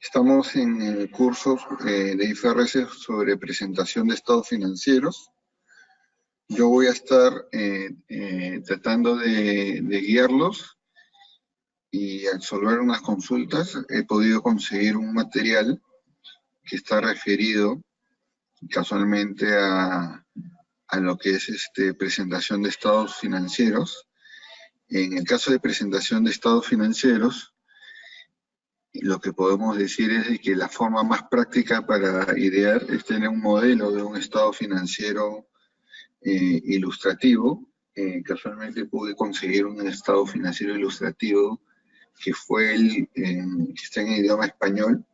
Estamos en el curso de IFRS sobre presentación de estados financieros. Yo voy a estar tratando de guiarlos y al resolver unas consultas he podido conseguir un material que está referido casualmente a lo que es presentación de estados financieros. En el caso de presentación de estados financieros, lo que podemos decir es de que la forma más práctica para idear es tener un modelo de un estado financiero ilustrativo. Casualmente pude conseguir un estado financiero ilustrativo que fue que está en idioma español,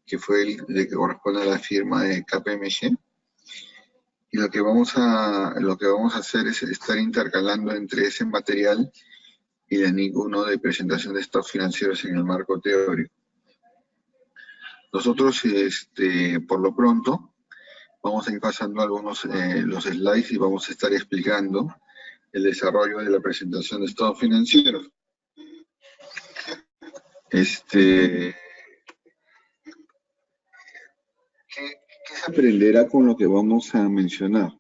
que fue el de que corresponde a la firma de KPMG. Y lo que vamos a hacer es estar intercalando entre ese material y el NIC 1 de presentación de estados financieros en el marco teórico. Nosotros, por lo pronto, vamos a ir pasando los slides y vamos a estar explicando el desarrollo de la presentación de estados financieros. ¿Qué se aprenderá con lo que vamos a mencionar?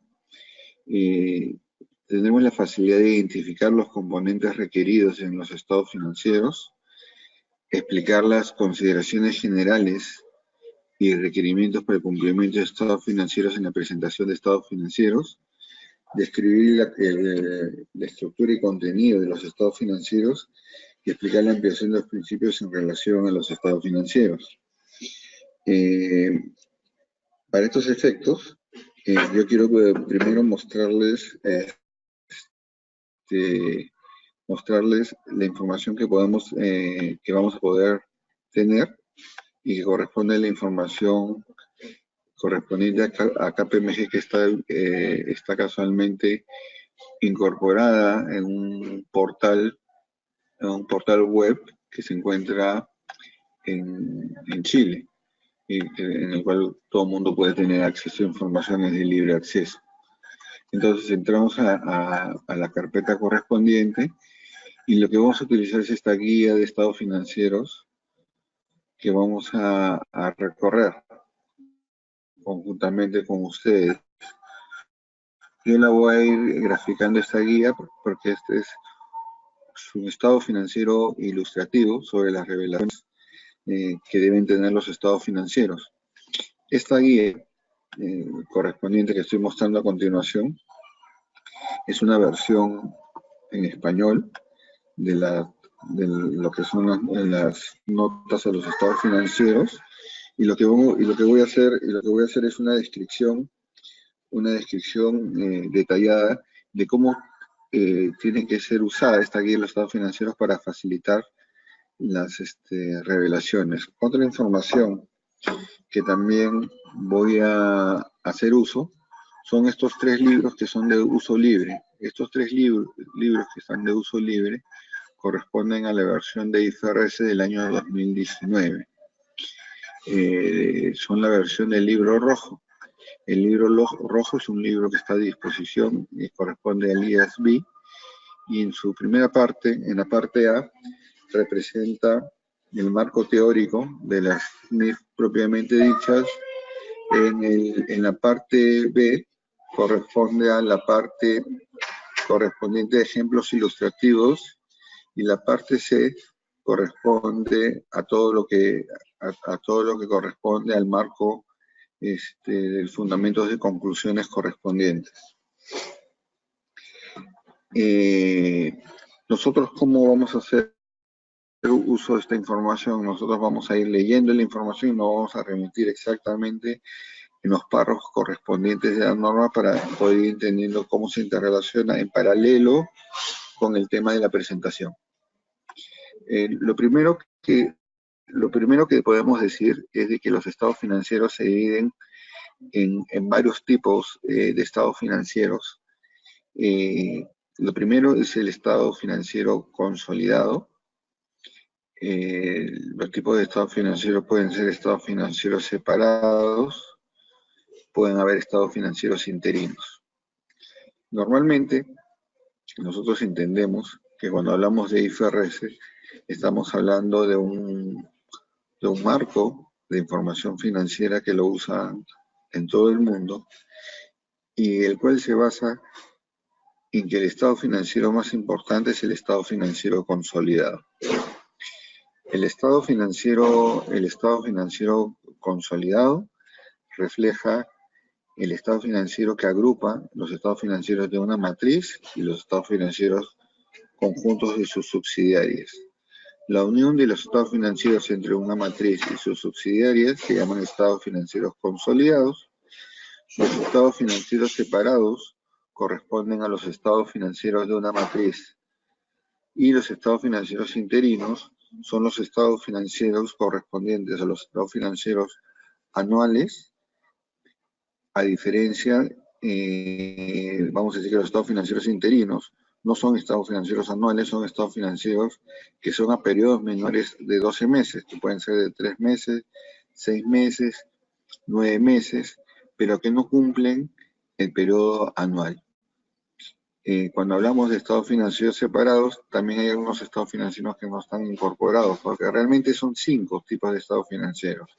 Tenemos la facilidad de identificar los componentes requeridos en los estados financieros, explicar las consideraciones generales y requerimientos para el cumplimiento de estados financieros en la presentación de estados financieros, describir la estructura y contenido de los estados financieros y explicar la ampliación de los principios en relación a los estados financieros. Para estos efectos, yo quiero primero mostrarles la información que vamos a poder tener y que corresponde a la información correspondiente a KPMG que está casualmente incorporada en un portal web que se encuentra en Chile, y en el cual todo el mundo puede tener acceso a informaciones de libre acceso. Entonces entramos a la carpeta correspondiente y lo que vamos a utilizar es esta guía de estados financieros que vamos a recorrer conjuntamente con ustedes. Yo la voy a ir graficando esta guía porque este es un estado financiero ilustrativo sobre las revelaciones que deben tener los estados financieros. Esta guía correspondiente que estoy mostrando a continuación es una versión en español de lo que son las notas a los estados financieros, y lo que voy a hacer es una descripción detallada de cómo tiene que ser usada esta guía de los estados financieros para facilitar las revelaciones. Otra información que también voy a hacer uso son estos 3 libros que son de uso libre. Estos 3 libros que están de uso libre corresponden a la versión de IFRS del año 2019. Son la versión del libro rojo. El libro rojo es un libro que está a disposición y corresponde al IASB, y en su primera parte, en la parte A, representa el marco teórico de las NIF propiamente dichas. En la parte B corresponde a la parte correspondiente a ejemplos ilustrativos, y la parte C corresponde a todo lo que corresponde al marco de fundamentos de conclusiones correspondientes. Nosotros, ¿cómo vamos a hacer uso de esta información? Nosotros vamos a ir leyendo la información y nos vamos a remitir exactamente en los párrafos correspondientes de la norma para poder ir entendiendo cómo se interrelaciona en paralelo con el tema de la presentación. Lo primero que podemos decir es de que los estados financieros se dividen en varios tipos de estados financieros. Lo primero es el estado financiero consolidado. Los tipos de estados financieros pueden ser estados financieros separados, pueden haber estados financieros interinos. Normalmente, nosotros entendemos que cuando hablamos de IFRS, estamos hablando de un de un marco de información financiera que lo usan en todo el mundo y el cual se basa en que el estado financiero más importante es el estado financiero consolidado. El estado financiero consolidado refleja el estado financiero que agrupa los estados financieros de una matriz y los estados financieros conjuntos de sus subsidiarias. La unión de los estados financieros entre una matriz y sus subsidiarias se llaman estados financieros consolidados. Los estados financieros separados corresponden a los estados financieros de una matriz y los estados financieros interinos son los estados financieros correspondientes a los estados financieros anuales, a diferencia, vamos a decir que los estados financieros interinos no son estados financieros anuales, son estados financieros que son a periodos menores de 12 meses, que pueden ser de 3 meses, 6 meses, 9 meses, pero que no cumplen el periodo anual. Cuando hablamos de estados financieros separados, también hay algunos estados financieros que no están incorporados, porque realmente son 5 tipos de estados financieros.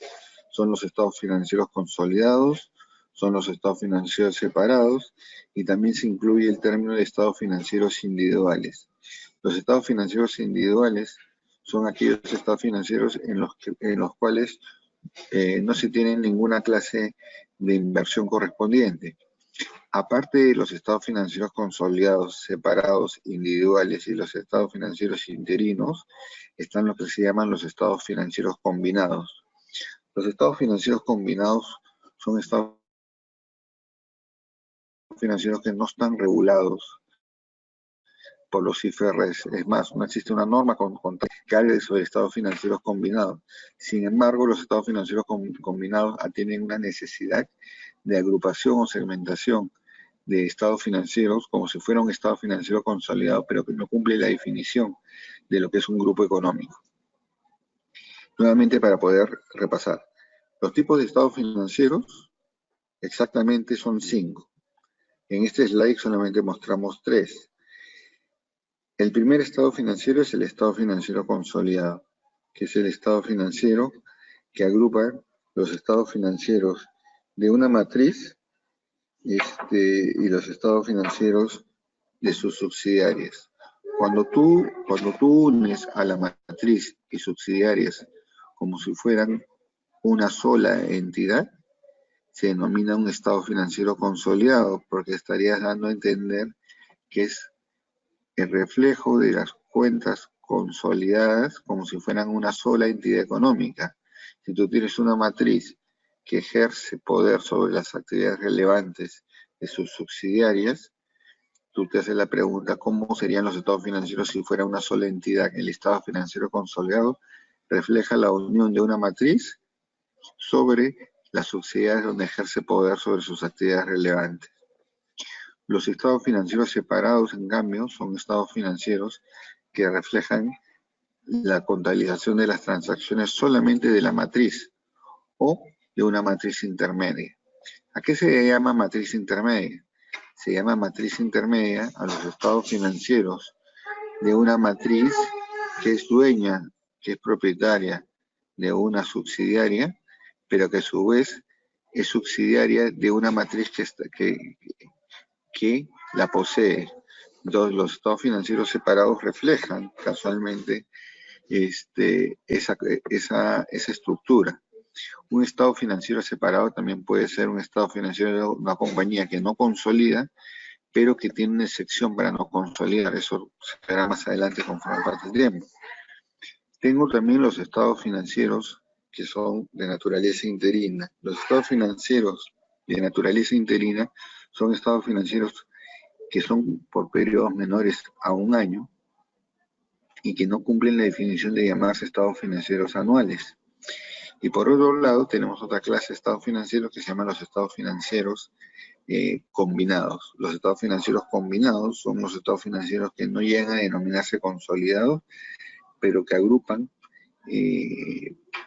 Son los estados financieros consolidados, son los estados financieros separados y también se incluye el término de estados financieros individuales. Los estados financieros individuales son aquellos estados financieros en los cuales no se tiene ninguna clase de inversión correspondiente. Aparte de los estados financieros consolidados, separados, individuales y los estados financieros interinos, están los que se llaman los estados financieros combinados. Los estados financieros combinados son estados financieros que no están regulados por los IFRS. Es más, no existe una norma que hable sobre estados financieros combinados. Sin embargo, los estados financieros combinados tienen una necesidad de agrupación o segmentación de estados financieros como si fuera un estado financiero consolidado, pero que no cumple la definición de lo que es un grupo económico. Nuevamente, para poder repasar, los tipos de estados financieros exactamente son 5. En este slide solamente mostramos 3. El primer estado financiero es el estado financiero consolidado, que es el estado financiero que agrupa los estados financieros de una matriz y los estados financieros de sus subsidiarias. Cuando tú unes a la matriz y subsidiarias como si fueran una sola entidad, se denomina un estado financiero consolidado, porque estarías dando a entender que es el reflejo de las cuentas consolidadas como si fueran una sola entidad económica. Si tú tienes una matriz que ejerce poder sobre las actividades relevantes de sus subsidiarias, tú te haces la pregunta, ¿cómo serían los estados financieros si fuera una sola entidad? El estado financiero consolidado refleja la unión de una matriz sobre las subsidiarias donde ejerce poder sobre sus actividades relevantes. Los estados financieros separados, en cambio, son estados financieros que reflejan la contabilización de las transacciones solamente de la matriz o de una matriz intermedia. ¿A qué se llama matriz intermedia? Se llama matriz intermedia a los estados financieros de una matriz que es dueña, que es propietaria de una subsidiaria, pero que a su vez es subsidiaria de una matriz que la posee. Entonces, los estados financieros separados reflejan casualmente esa estructura. Un estado financiero separado también puede ser un estado financiero de una compañía que no consolida, pero que tiene una excepción para no consolidar. Eso se verá más adelante conforme pase el tiempo. Tengo también los estados financieros que son de naturaleza interina. Los estados financieros de naturaleza interina son estados financieros que son por periodos menores a un año y que no cumplen la definición de llamarse estados financieros anuales. Y por otro lado, tenemos otra clase de estados financieros que se llaman los estados financieros combinados. Los estados financieros combinados son los estados financieros que no llegan a denominarse consolidados, pero que agrupan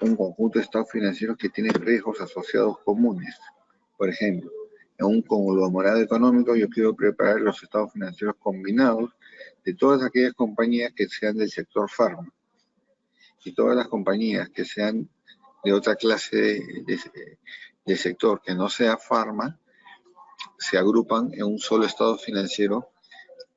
un conjunto de estados financieros que tienen riesgos asociados comunes. Por ejemplo, en un conglomerado económico yo quiero preparar los estados financieros combinados de todas aquellas compañías que sean del sector farma y todas las compañías que sean de otra clase de sector que no sea farma, se agrupan en un solo estado financiero,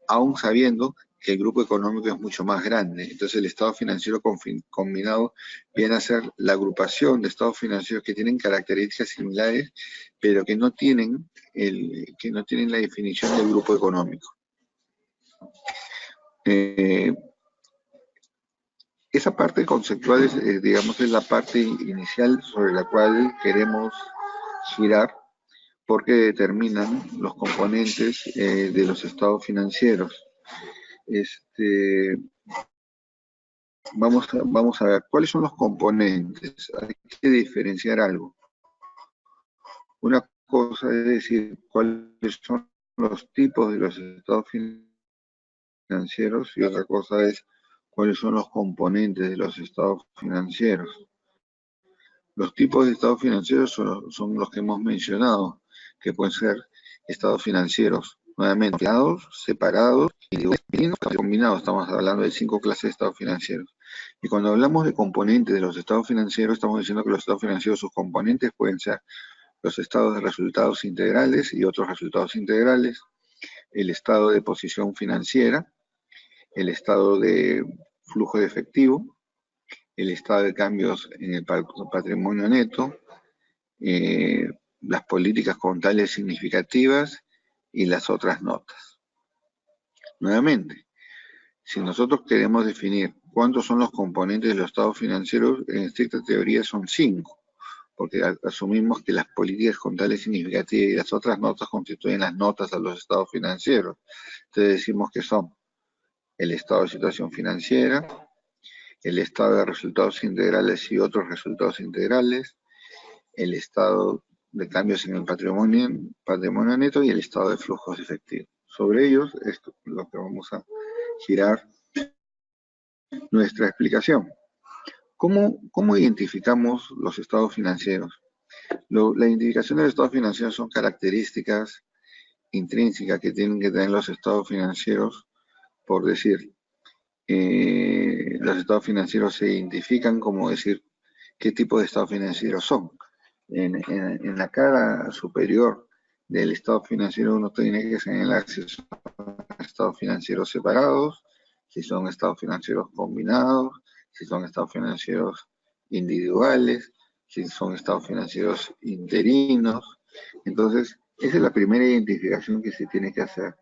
aún sabiendo que el grupo económico es mucho más grande. Entonces el estado financiero combinado viene a ser la agrupación de estados financieros que tienen características similares, pero que no tienen la definición del grupo económico. Esa parte conceptual es, digamos, es la parte inicial sobre la cual queremos girar, porque determinan los componentes de los estados financieros. Vamos a ver, ¿cuáles son los componentes? Hay que diferenciar algo. Una cosa es decir, cuáles son los tipos de los estados financieros y otra cosa es cuáles son los componentes de los estados financieros. Los tipos de estados financieros son los que hemos mencionado, que pueden ser estados financieros nuevamente separados y combinados. Estamos hablando de 5 clases de estados financieros. Y cuando hablamos de componentes de los estados financieros, estamos diciendo que los estados financieros, sus componentes pueden ser los estados de resultados integrales y otros resultados integrales, el estado de posición financiera, el estado de flujo de efectivo, el estado de cambios en el patrimonio neto, las políticas contables significativas y las otras notas. Nuevamente, si nosotros queremos definir cuántos son los componentes de los estados financieros, en estricta teoría son 5, porque asumimos que las políticas contables significativas y las otras notas constituyen las notas a los estados financieros. Entonces decimos que son el estado de situación financiera, el estado de resultados integrales y otros resultados integrales, el estado de cambios en el patrimonio neto y el estado de flujos efectivos. Sobre ellos es lo que vamos a girar nuestra explicación. ¿Cómo identificamos los estados financieros? La identificación de los estados financieros son características intrínsecas que tienen que tener los estados financieros, por decir, los estados financieros se identifican como decir qué tipo de estados financieros son. En la cara superior del estado financiero uno tiene que señalar si son estados financieros separados, si son estados financieros combinados, si son estados financieros individuales, si son estados financieros interinos. Entonces, esa es la primera identificación que se tiene que hacer.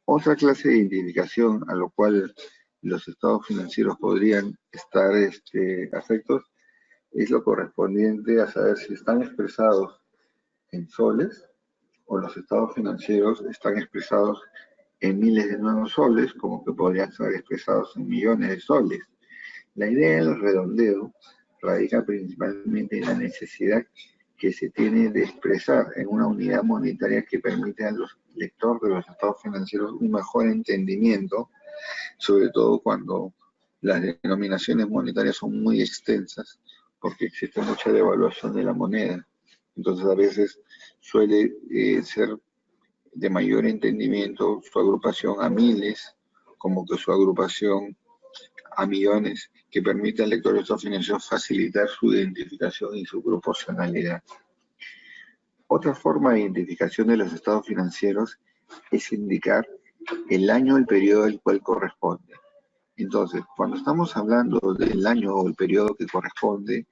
Otra clase de identificación a lo cual los estados financieros podrían estar afectos es lo correspondiente a saber si están expresados en soles o los estados financieros están expresados en miles de nuevos soles, como que podrían ser expresados en millones de soles. La idea del redondeo radica principalmente en la necesidad que se tiene de expresar en una unidad monetaria que permite al lector de los estados financieros un mejor entendimiento, sobre todo cuando las denominaciones monetarias son muy extensas, porque existe mucha devaluación de la moneda. Entonces a veces suele ser de mayor entendimiento su agrupación a miles, como que su agrupación a millones, que permite al lector de estados financieros facilitar su identificación y su proporcionalidad. Otra forma de identificación de los estados financieros es indicar el año o el periodo al cual corresponde. Entonces, cuando estamos hablando del año o el periodo que corresponde,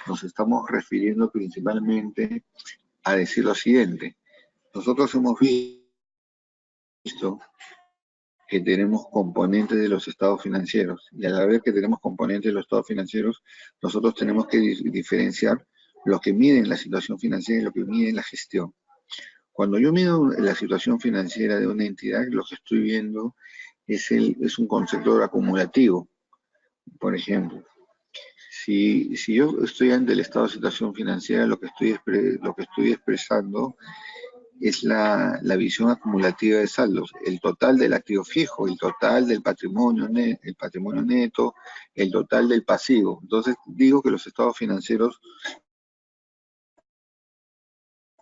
nos estamos refiriendo principalmente a decir lo siguiente. Nosotros hemos visto que tenemos componentes de los estados financieros, y al ver que tenemos componentes de los estados financieros, nosotros tenemos que diferenciar lo que mide la situación financiera y lo que mide la gestión. Cuando yo mido la situación financiera de una entidad, lo que estoy viendo es un concepto acumulativo. Por ejemplo, si yo estoy ante el estado de situación financiera, lo que estoy expresando es la visión acumulativa de saldos, el total del activo fijo, el total del patrimonio neto, el total del pasivo. Entonces digo que los estados financieros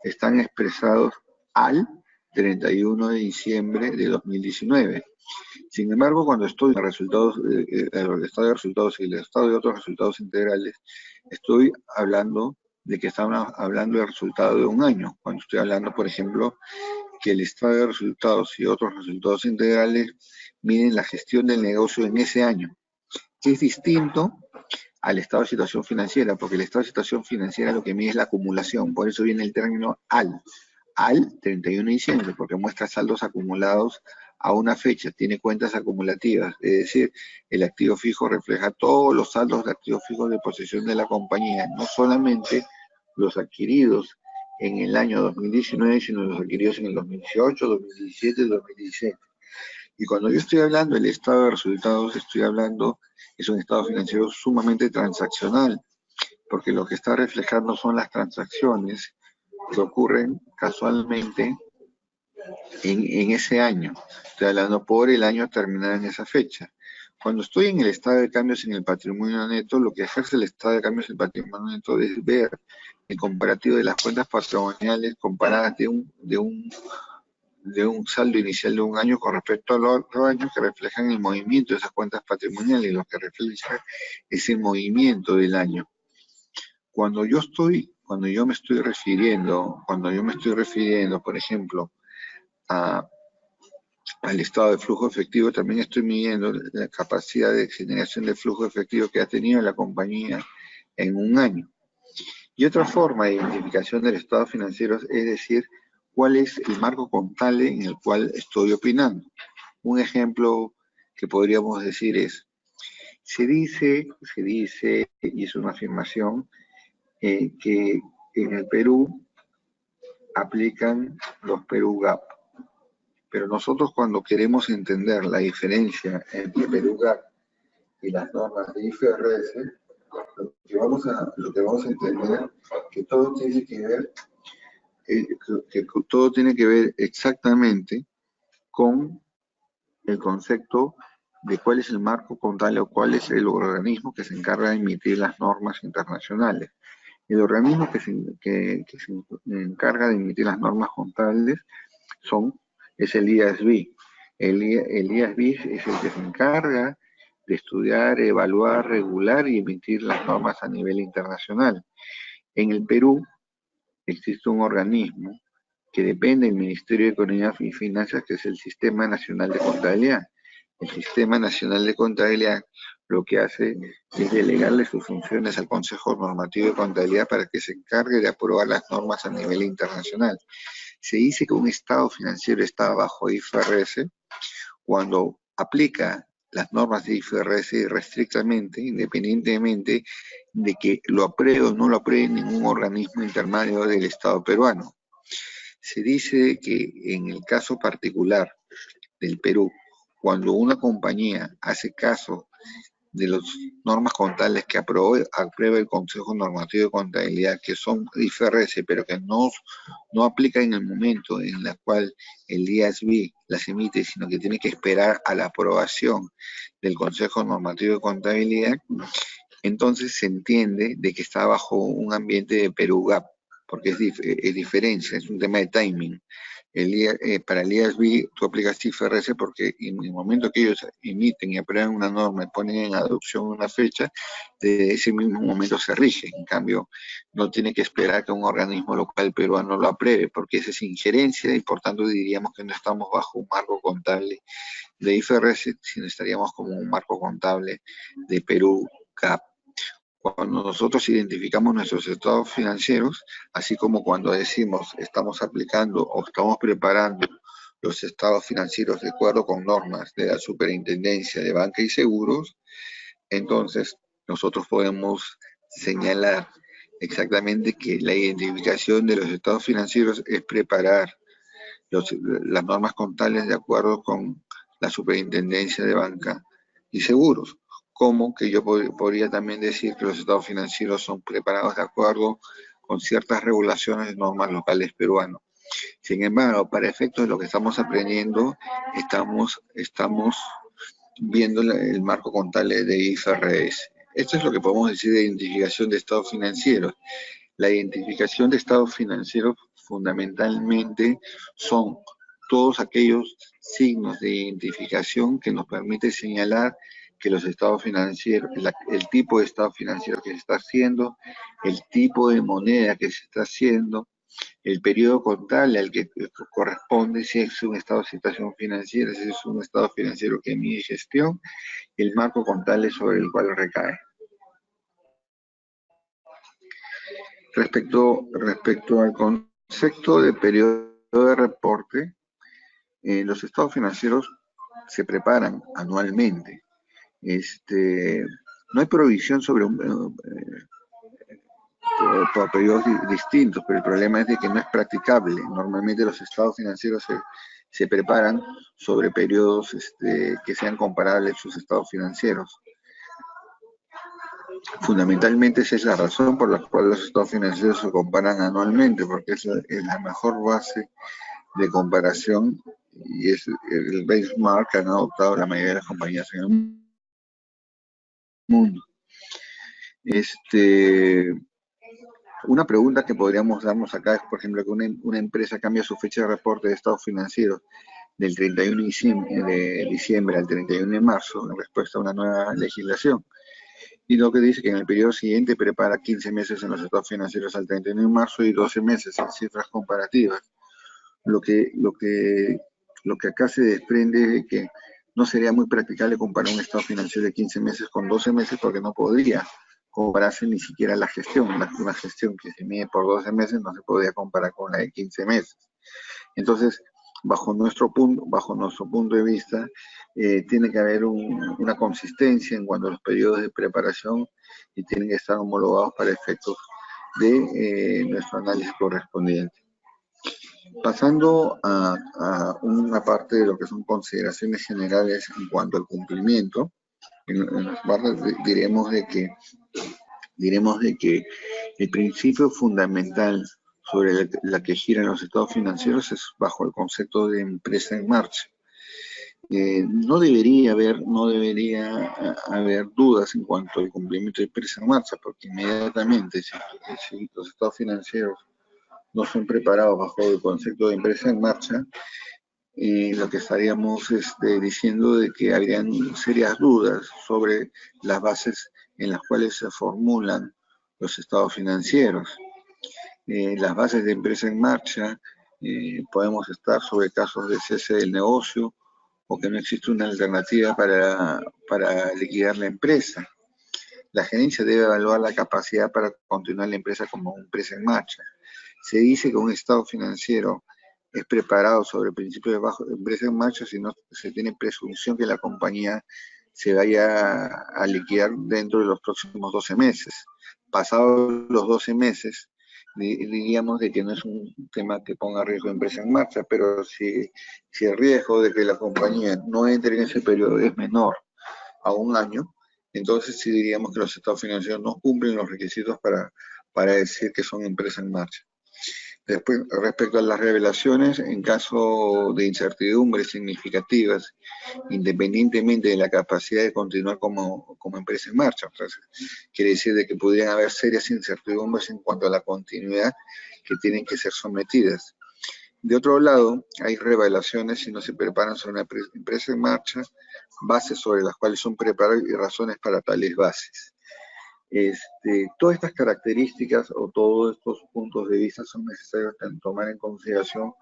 están expresados al 31 de diciembre de 2019. Sin embargo, cuando estoy en resultados, el estado de resultados y el estado de otros resultados integrales, estoy hablando de que estamos hablando del resultado de un año. Cuando estoy hablando, por ejemplo, que el estado de resultados y otros resultados integrales miden la gestión del negocio en ese año, que es distinto al estado de situación financiera, porque el estado de situación financiera lo que mide es la acumulación, por eso viene el término al 31 de diciembre, porque muestra saldos acumulados a una fecha, tiene cuentas acumulativas, es decir, el activo fijo refleja todos los saldos de activos fijos de posesión de la compañía, no solamente los adquiridos en el año 2019, sino los adquiridos en el 2018, 2017 y 2016. Y cuando yo estoy hablando del estado de resultados, estoy hablando, es un estado financiero sumamente transaccional, porque lo que está reflejando son las transacciones que ocurren casualmente en ese año. Estoy hablando por el año terminado en esa fecha. Cuando estoy en el estado de cambios en el patrimonio neto, lo que ejerce el estado de cambios en el patrimonio neto es ver el comparativo de las cuentas patrimoniales comparadas de un saldo inicial de un año con respecto al otro año, que reflejan el movimiento de esas cuentas patrimoniales, lo que refleja ese movimiento del año. Cuando yo me estoy refiriendo, por ejemplo, al estado de flujo efectivo, también estoy midiendo la capacidad de generación de flujo efectivo que ha tenido la compañía en un año. Y otra forma de identificación del estado financiero es decir, cuál es el marco contable en el cual estoy opinando. Un ejemplo que podríamos decir es, se dice, y es una afirmación, que en el Perú aplican los Perú GAP. Pero nosotros cuando queremos entender la diferencia entre Perú GAP y las normas de IFRS, lo que vamos a entender que todo tiene que ver exactamente con el concepto de cuál es el marco contable o cuál es el organismo que se encarga de emitir las normas internacionales. El organismo que se encarga de emitir las normas contables es el IASB. El IASB es el que se encarga de estudiar, evaluar, regular y emitir las normas a nivel internacional. En el Perú existe un organismo que depende del Ministerio de Economía y Finanzas, que es el Sistema Nacional de Contabilidad. El Sistema Nacional de Contabilidad lo que hace es delegarle sus funciones al Consejo Normativo de Contabilidad para que se encargue de aprobar las normas a nivel internacional. Se dice que un estado financiero está bajo IFRS cuando aplica las normas de IFRS restrictamente, independientemente de que lo apruebe o no lo apruebe ningún organismo intermedio del Estado peruano. Se dice que en el caso particular del Perú, cuando una compañía hace caso de las normas contables que aprueba el Consejo Normativo de Contabilidad, que son IFRS, pero que no aplica en el momento en el cual el IASB las emite, sino que tiene que esperar a la aprobación del Consejo Normativo de Contabilidad, entonces se entiende de que está bajo un ambiente de Perú GAP, porque es diferencia, es un tema de timing. Para el IASB tú aplicas IFRS porque en el momento que ellos emiten y aprueban una norma y ponen en adopción una fecha, de ese mismo momento se rige. En cambio, no tiene que esperar que un organismo local peruano lo apruebe, porque esa es injerencia y por tanto diríamos que no estamos bajo un marco contable de IFRS, sino estaríamos como un marco contable de Perú GAP. Cuando nosotros identificamos nuestros estados financieros, así como cuando decimos estamos aplicando o estamos preparando los estados financieros de acuerdo con normas de la Superintendencia de Banca y Seguros, entonces nosotros podemos señalar exactamente que la identificación de los estados financieros es preparar las normas contables de acuerdo con la Superintendencia de Banca y Seguros. Como que yo podría también decir que los estados financieros son preparados de acuerdo con ciertas regulaciones de normas locales peruanos. Sin embargo, para efectos de lo que estamos aprendiendo, estamos viendo el marco contable de IFRS. Esto es lo que podemos decir de identificación de estados financieros. La identificación de estados financieros fundamentalmente son todos aquellos signos de identificación que nos permite señalar que los estados financieros, el tipo de estado financiero que se está haciendo, el tipo de moneda que se está haciendo, el periodo contable al que corresponde, si es un estado de situación financiera, si es un estado financiero que mide gestión, el marco contable sobre el cual recae. Respecto al concepto de periodo de reporte, los estados financieros se preparan anualmente. No hay provisión sobre por periodos distintos, pero el problema es de que no es practicable. Normalmente los estados financieros se preparan sobre periodos que sean comparables a sus estados financieros. Fundamentalmente esa es la razón por la cual los estados financieros se comparan anualmente, porque es la mejor base de comparación y es el benchmark que han adoptado la mayoría de las compañías en el mundo. Una pregunta que podríamos darnos acá es, por ejemplo, que una empresa cambia su fecha de reporte de estados financieros del 31 de diciembre al 31 de marzo en respuesta a una nueva legislación. Y lo que dice que en el periodo siguiente prepara 15 meses en los estados financieros al 31 de marzo y 12 meses en cifras comparativas. Lo que acá se desprende es que no sería muy practicable comparar un estado financiero de 15 meses con 12 meses porque no podría compararse ni siquiera la gestión. Una gestión que se mide por 12 meses no se podría comparar con la de 15 meses. Entonces, bajo nuestro punto de vista, tiene que haber una consistencia en cuanto a los periodos de preparación y tienen que estar homologados para efectos de nuestro análisis correspondiente. Pasando a una parte de lo que son consideraciones generales en cuanto al cumplimiento, en las barras diremos de que el principio fundamental sobre la que giran los estados financieros es bajo el concepto de empresa en marcha. No debería haber dudas en cuanto al cumplimiento de empresa en marcha, porque inmediatamente si los estados financieros no son preparados bajo el concepto de empresa en marcha, lo que estaríamos diciendo de que habrían serias dudas sobre las bases en las cuales se formulan los estados financieros. Las bases de empresa en marcha, podemos estar sobre casos de cese del negocio o que no existe una alternativa para liquidar la empresa. La gerencia debe evaluar la capacidad para continuar la empresa como empresa en marcha. Se dice que un estado financiero es preparado sobre el principio de empresa en marcha si no se tiene presunción que la compañía se vaya a liquidar dentro de los próximos 12 meses. Pasados los 12 meses, diríamos de que no es un tema que ponga riesgo de empresa en marcha, pero si el riesgo de que la compañía no entre en ese periodo es menor a un año, entonces sí diríamos que los estados financieros no cumplen los requisitos para decir que son empresas en marcha. Después, respecto a las revelaciones, en caso de incertidumbres significativas, independientemente de la capacidad de continuar como empresa en marcha, entonces, quiere decir de que podrían haber serias incertidumbres en cuanto a la continuidad que tienen que ser sometidas. De otro lado, hay revelaciones si no se preparan sobre una empresa en marcha, bases sobre las cuales son preparadas y razones para tales bases. Todas estas características o todos estos puntos de vista son necesarios tomar en consideración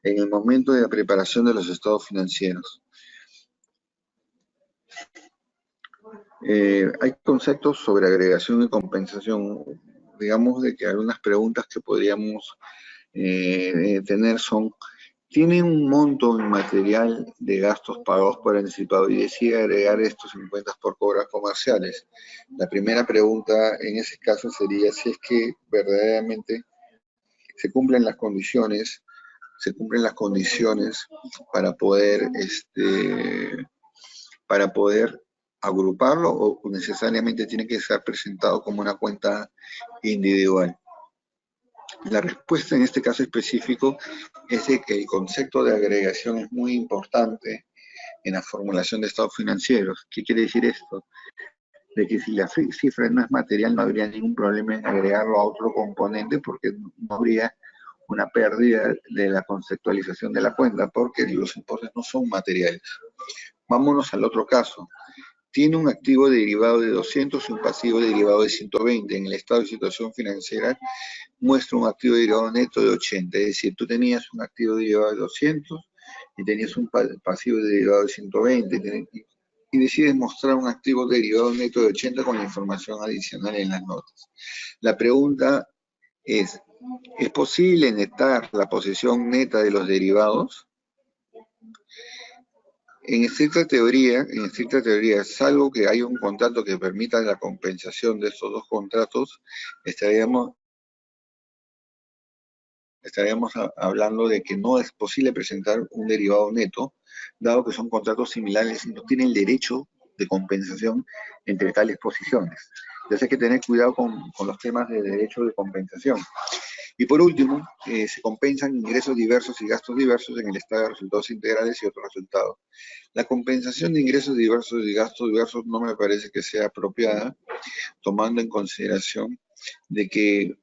en el momento de la preparación de los estados financieros. Hay conceptos sobre agregación y compensación. Digamos de que algunas preguntas que podríamos tener son: ¿tiene un monto inmaterial de gastos pagados por anticipado y decide agregar estos en cuentas por cobras comerciales? La primera pregunta en ese caso sería si es que verdaderamente se cumplen las condiciones para poder agruparlo o necesariamente tiene que ser presentado como una cuenta individual. La respuesta en este caso específico es de que el concepto de agregación es muy importante en la formulación de estados financieros. ¿Qué quiere decir esto? De que si la cifra no es material, no habría ningún problema en agregarlo a otro componente porque no habría una pérdida de la conceptualización de la cuenta, porque los importes no son materiales. Vámonos al otro caso. Tiene un activo derivado de 200 y un pasivo derivado de 120. En el estado de situación financiera muestra un activo derivado neto de 80. Es decir, tú tenías un activo derivado de 200 y tenías un pasivo derivado de 120 y decides mostrar un activo derivado neto de 80 con la información adicional en las notas. La pregunta ¿es posible netar la posición neta de los derivados? En estricta teoría, salvo que haya un contrato que permita la compensación de estos dos contratos, estaríamos hablando de que no es posible presentar un derivado neto, dado que son contratos similares y no tienen el derecho de compensación entre tales posiciones. Entonces hay que tener cuidado con los temas de derecho de compensación. Y por último, se compensan ingresos diversos y gastos diversos en el estado de resultados integrales y otros resultados. La compensación de ingresos diversos y gastos diversos no me parece que sea apropiada, tomando en consideración de que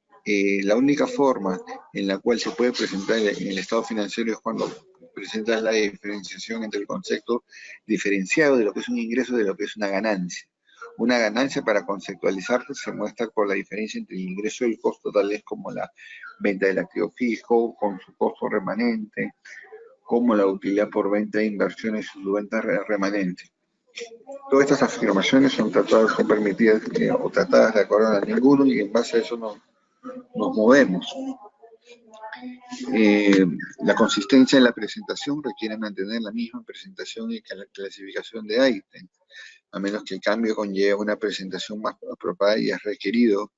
la única forma en la cual se puede presentar en el estado financiero es cuando presentas la diferenciación entre el concepto diferenciado de lo que es un ingreso y de lo que es una ganancia. Una ganancia, para conceptualizarse, se muestra por la diferencia entre el ingreso y el costo, tales como la venta del activo fijo, con su costo remanente, como la utilidad por venta de inversiones y su venta remanente. Todas estas afirmaciones son permitidas o tratadas de acuerdo a ninguno, y en base a eso nos movemos. La consistencia en la presentación requiere mantener la misma presentación y clasificación de ítems, a menos que el cambio conlleve una presentación más apropiada y es requerido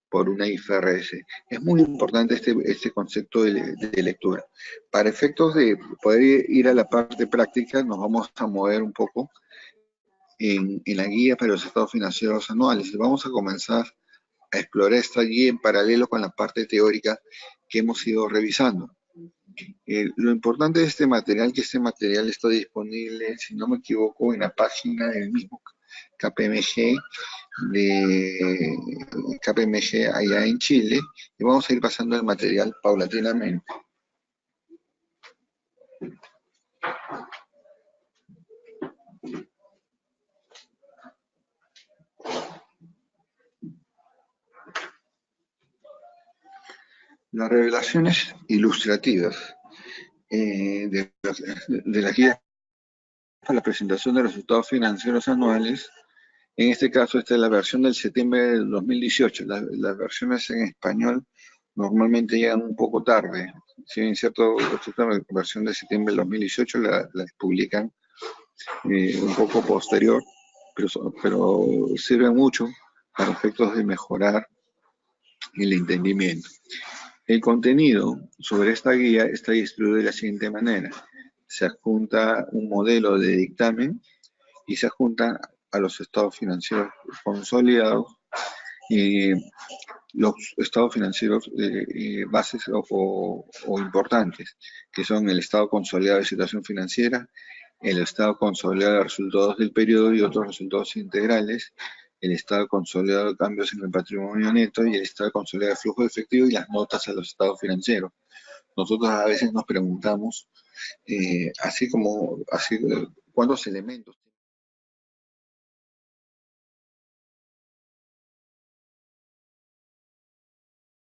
por una IFRS. Es muy importante este concepto de lectura. Para efectos de poder ir a la parte práctica, nos vamos a mover un poco en la guía para los estados financieros anuales. Vamos a comenzar a explorar esta guía en paralelo con la parte teórica que hemos ido revisando. Lo importante de este material, que este material está disponible, si no me equivoco, en la página del mismo KPMG, de KPMG allá en Chile, y vamos a ir pasando el material paulatinamente. Las revelaciones ilustrativas de la guía para la presentación de resultados financieros anuales. En este caso, esta es la versión del septiembre del 2018. Las versiones en español normalmente llegan un poco tarde. Si bien es cierto, esta versión de septiembre del 2018 la publican un poco posterior, pero sirve mucho para efectos de mejorar el entendimiento. El contenido sobre esta guía está distribuido de la siguiente manera. Se adjunta un modelo de dictamen y se adjunta a los estados financieros consolidados y los estados financieros bases o importantes, que son el estado consolidado de situación financiera, el estado consolidado de resultados del periodo y otros resultados integrales, el estado consolidado de cambios en el patrimonio neto y el estado consolidado de flujo de efectivo y las notas a los estados financieros. Nosotros a veces nos preguntamos, ¿cuántos elementos